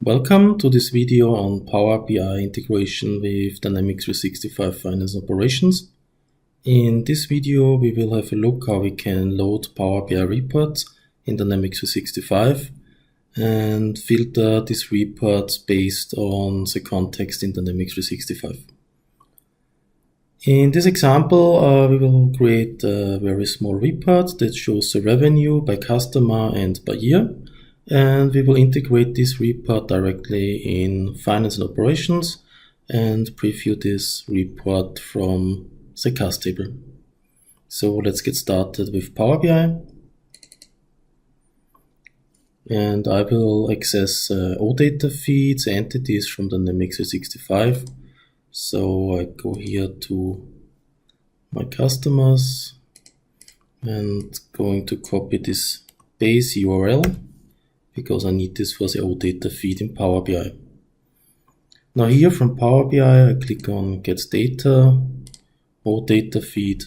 Welcome to this video on Power BI integration with Dynamics 365 Finance Operations. In this video, we will have a look how we can load Power BI reports in Dynamics 365 and filter these reports based on the context in Dynamics 365. In this example, we will create a very small report that shows the revenue by customer and by year. And we will integrate this report directly in Finance and Operations and preview this report from the CAS table. So let's get started with Power BI. And I will access OData feeds, entities from Dynamics 365. So I go here to my customers and going to copy this base URL, because I need this for the OData feed in Power BI. Now here from Power BI, I click on Get Data, OData feed,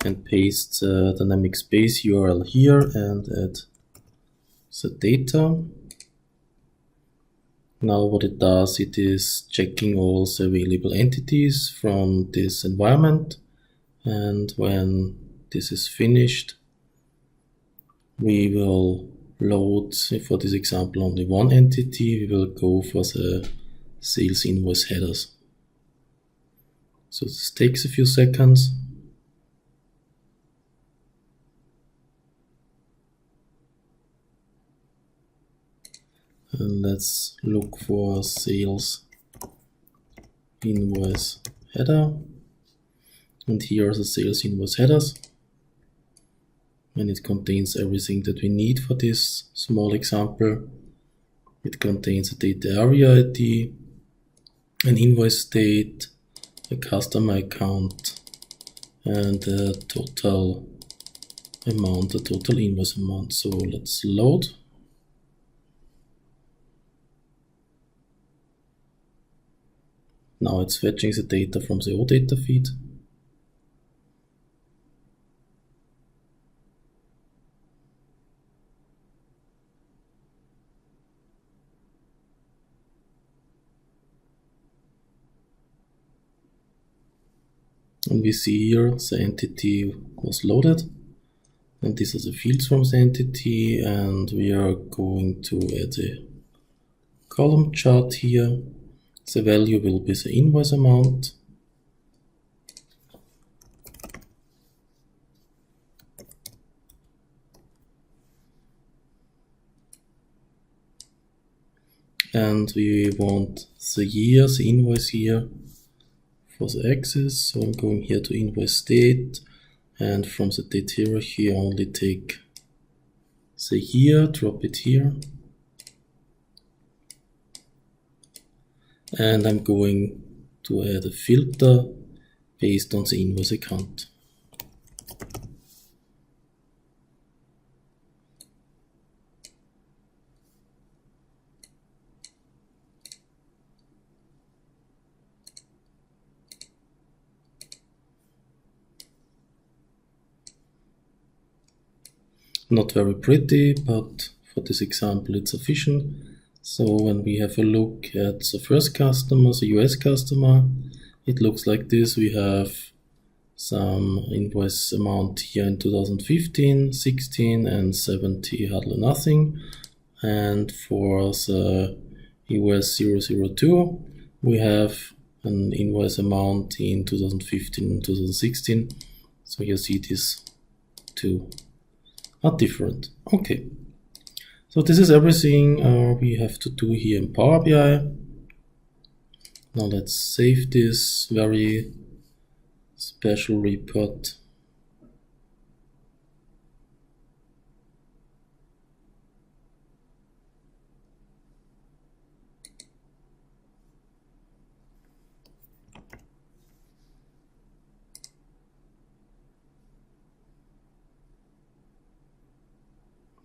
and paste the Dynamics base URL here and add the data. Now what it does, it is checking all the available entities from this environment. And when this is finished, we will load, for this example, only one entity. We will go for the sales invoice headers. So this takes a few seconds. And let's look for sales invoice header. And here are the sales invoice headers. And it contains everything that we need for this small example. It contains a data area ID, an invoice date, a customer account, and a total amount, a total invoice amount. So let's load. Now it's fetching the data from the OData feed. And we see here the entity was loaded, and these are the fields from the entity, and we are going to add a column chart here. The value will be the invoice amount. And we want the year, the invoice year for the axis. So I'm going here to invoice date, and from the date hierarchy I only take the year, drop it here, and I'm going to add a filter based on the invoice account. Not very pretty, but for this example it's sufficient. So when we have a look at the first customer, the US customer, it looks like this. We have some invoice amount here in 2015, 16 and 70, hardly nothing. And for the US 002, we have an invoice amount in 2015 and 2016. So you see these two are different. Okay, so this is everything we have to do here in Power BI. Now let's save this very special report.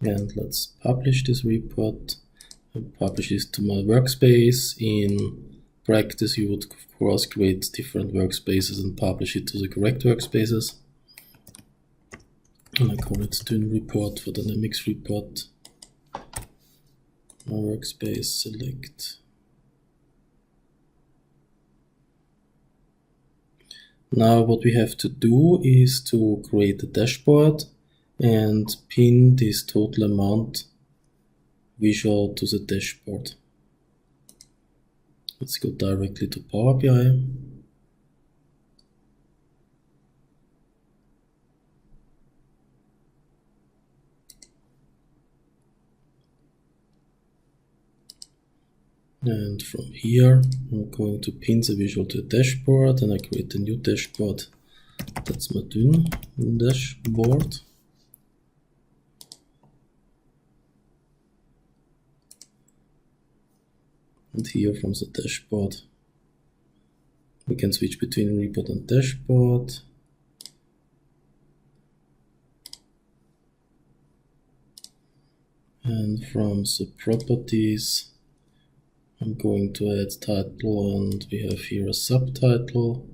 And let's publish this report and publish this to my workspace. In practice, you would of course create different workspaces and publish it to the correct workspaces. And I call it student report for Dynamics report. my workspace, select. Now what we have to do is to create a dashboard and pin this total amount visual to the dashboard. Let's go directly to Power BI. And from here, I'm going to pin the visual to the dashboard, and I create a new dashboard. That's my dün dashboard. And here from the dashboard, we can switch between report and dashboard. And from the properties, I'm going to add title, and we have here a subtitle.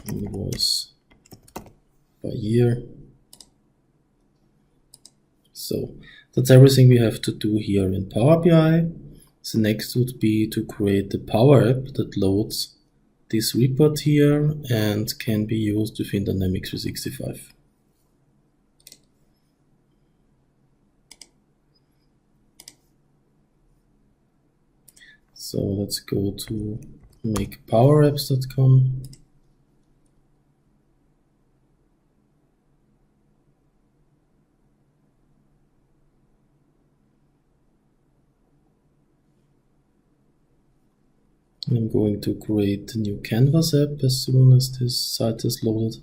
Invoice by year. So that's everything we have to do here in Power BI. The next would be to create a Power App that loads this report here and can be used within Dynamics 365. So let's go to makepowerapps.com. I'm going to create a new Canvas app as soon as this site is loaded.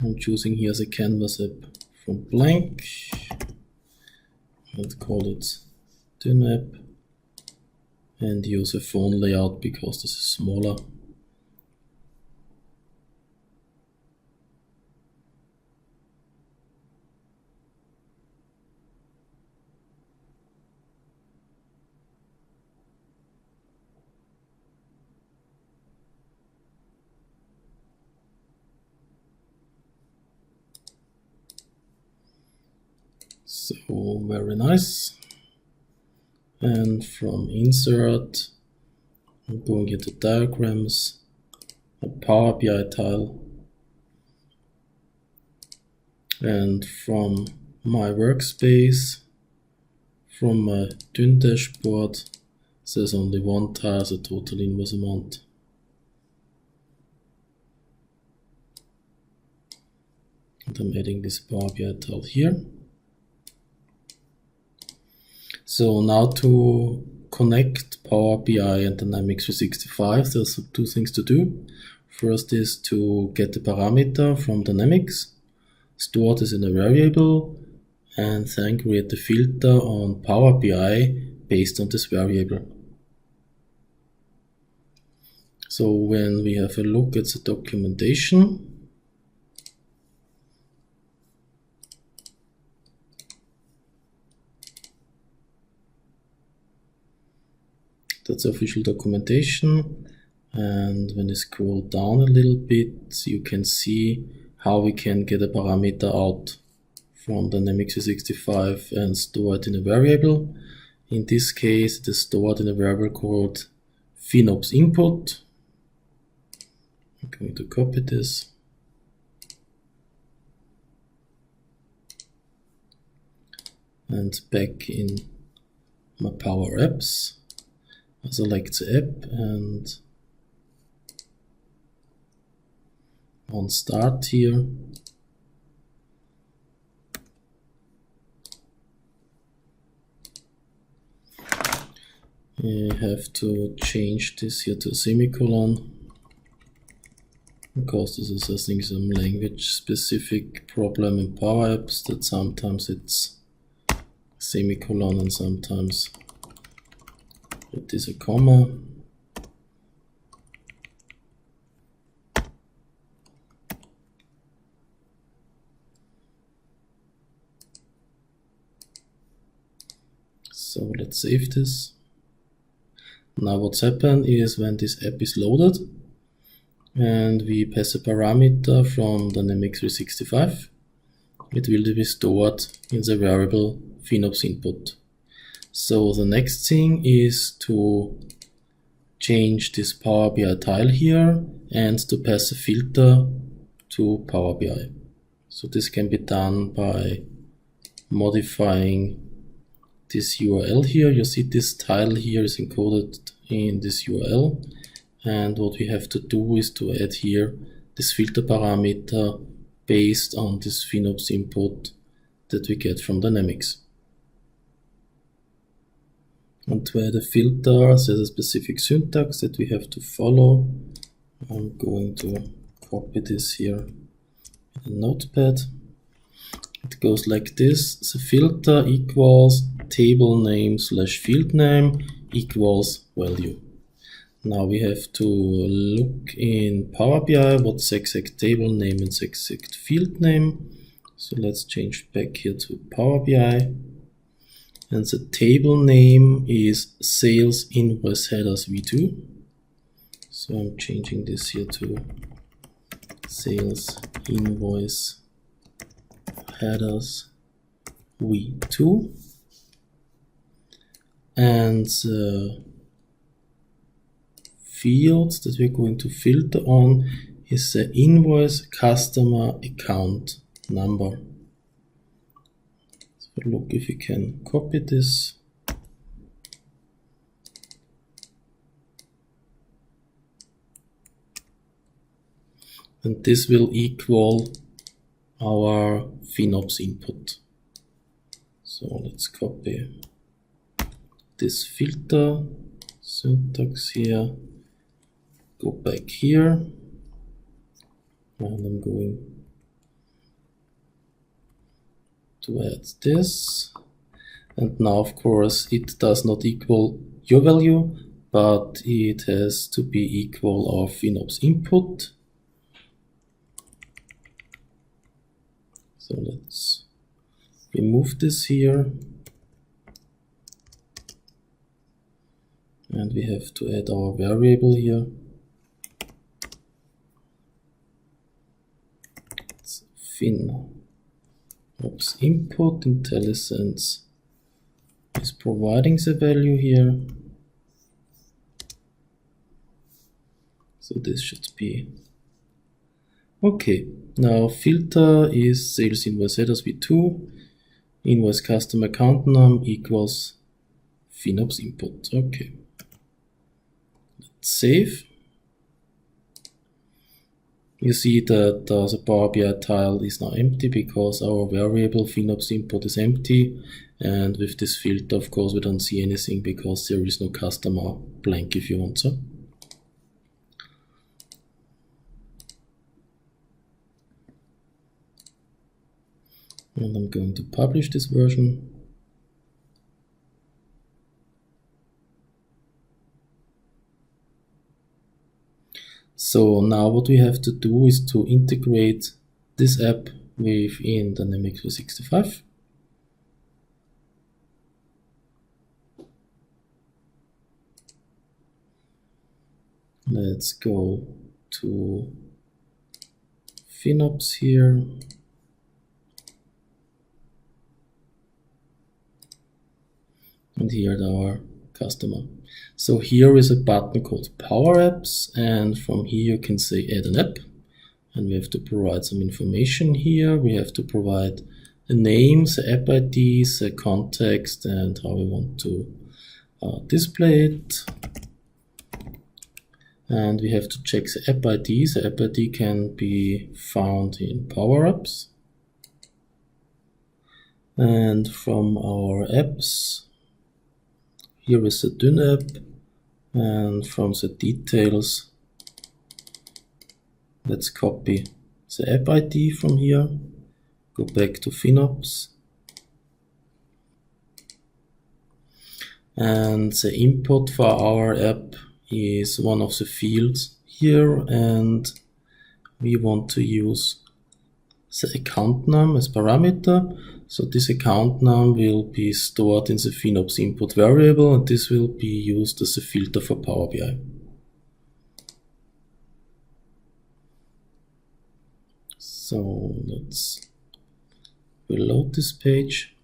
I'm choosing here the Canvas app from blank. I'll call it dün app and use a phone layout because this is smaller. So very nice. And from insert, I'm going into diagrams, a Power BI tile, and from my workspace, from my dün dashboard, there's only one tile, the total invoice amount. And I'm adding this Power BI tile here. So now to connect Power BI and Dynamics 365, there's two things to do. First is to get the parameter from Dynamics, store this in a variable, and then create the filter on Power BI based on this variable. So when we have a look at the documentation, that's official documentation, and when you scroll down a little bit, you can see how we can get a parameter out from Dynamics 365 and store it in a variable. In this case, it is stored in a variable called FinOps input. I'm going to copy this. And back in my Power Apps, I select the app and on start here, you have to change this here to a semicolon because this is, I think, some language specific problem in Power Apps that sometimes it's semicolon and sometimes it is a comma. So let's save this. Now what's happened is when this app is loaded, and we pass a parameter from Dynamics 365. It will be stored in the variable FinOps input. So the next thing is to change this Power BI tile here and to pass a filter to Power BI. So this can be done by modifying this URL here. You see this tile here is encoded in this URL, and what we have to do is to add here this filter parameter based on this FinOps input that we get from Dynamics. And to add a filter, there's a specific syntax that we have to follow. I'm going to copy this here in a notepad. It goes like this. The filter equals table name slash field name equals value. Now we have to look in Power BI what's the exact table name and the exact field name. So let's change back here to Power BI. And the table name is Sales Invoice Headers V2. So I'm changing this here to Sales Invoice Headers V2. And the fields that we're going to filter on is the invoice customer account number. So look if you can copy this. And this will equal our FinOps input. So let's copy this filter syntax here, go back here, and I'm going to add this. And now of course it does not equal your value, but it has to be equal our FinOps input. So let's remove this here. And we have to add our variable here. It's FinOps input. IntelliSense is providing the value here. So this should be okay. Now filter is Sales Invoice Headers V2. Invoice customer account num equals FinOps input. Okay. Save. You see that the Power BI tile is now empty because our variable FinOps input is empty, and with this filter of course we don't see anything because there is no customer blank if you want so. And I'm going to publish this version. So now what we have to do is to integrate this app within Dynamics 365. Let's go to FinOps here. And here our customer. So here is a button called Power Apps, and from here you can say add an app, and we have to provide some information here. We have to provide a name, the app ID, the context, and how we want to display it. And we have to check the app ID. The app ID can be found in Power Apps. And from our apps, here is the Dyn app, and from the details, let's copy the app ID from here, go back to FinOps, and the input for our app is one of the fields here, and we want to use the account num as parameter. So this account num will be stored in the FinOps input variable, and this will be used as a filter for Power BI. So let's reload this page.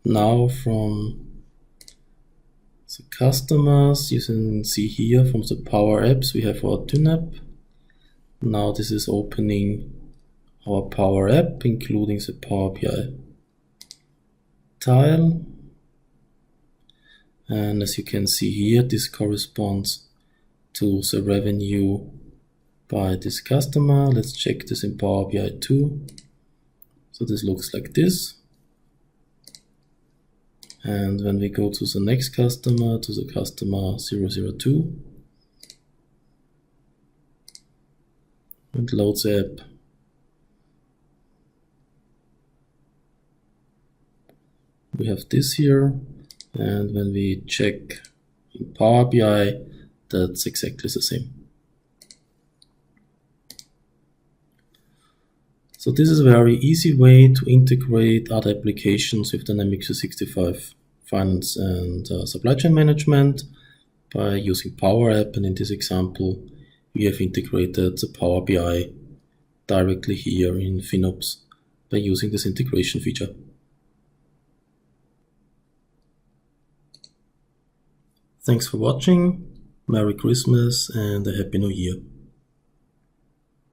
Now from the customers, you can see here from the Power Apps we have our TYNAB. Now this is opening our Power App, including the Power BI tile. And as you can see here, this corresponds to the revenue by this customer. Let's check this in Power BI too. So this looks like this. And when we go to the next customer, to the customer 002, and load the app, we have this here. And when we check in Power BI, that's exactly the same. So this is a very easy way to integrate other applications with Dynamics 365 Finance and Supply Chain Management by using Power App. And in this example, we have integrated the Power BI directly here in FinOps by using this integration feature. Thanks for watching, Merry Christmas and a Happy New Year.